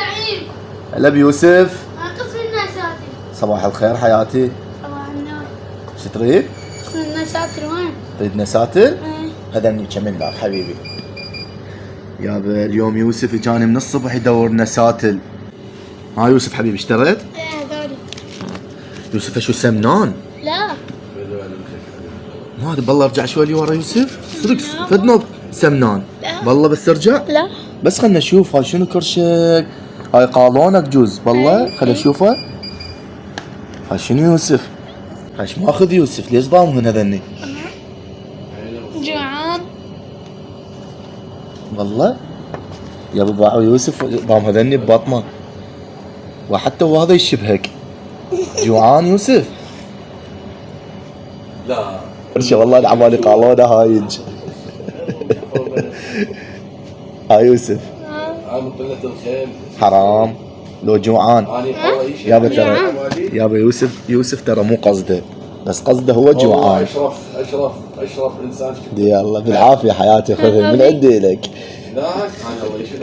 زعيم. هلا بيوسف. قسم النساتر. صباح الخير حياتي. صباح النور. شو تريد؟ قسم النساتر وين؟ تريد نساتر؟ هذني كم لك حبيبي. يابا اليوم يوسف كان من الصبح يدور نساتل. ها يوسف حبيبي اشتريت؟ ايه هذولي. يوسف شو سمنان؟ لا. ما ادري بالله ارجع شوي لورا يوسف. صدق فدنوب سمنان. لا. بالله بس ارجع؟ لا. بس خلنا نشوف هاي شنو كرشك. هاي قالونك جوز بالله خلنا نشوفه. هاي شنو يوسف؟ هاي ايش ماخذ يوسف؟ ليش ضامهن هذني؟ جوعان. والله يا ابو باعوا يوسف ضام هذني ببطنه. وحتى هو هذا يشبهك. جوعان يوسف؟ لا كرشه والله العمالي قالونه هايج. هاي يوسف عن قلة الخيل حرام لو جوعان. يابا ترى جوعان. يابا يوسف ترى مو قصده بس قصده هو جوعان. اشرف انسان. يلا بالعافيه حياتي خذها من عندي لك. لا انا الله يشفي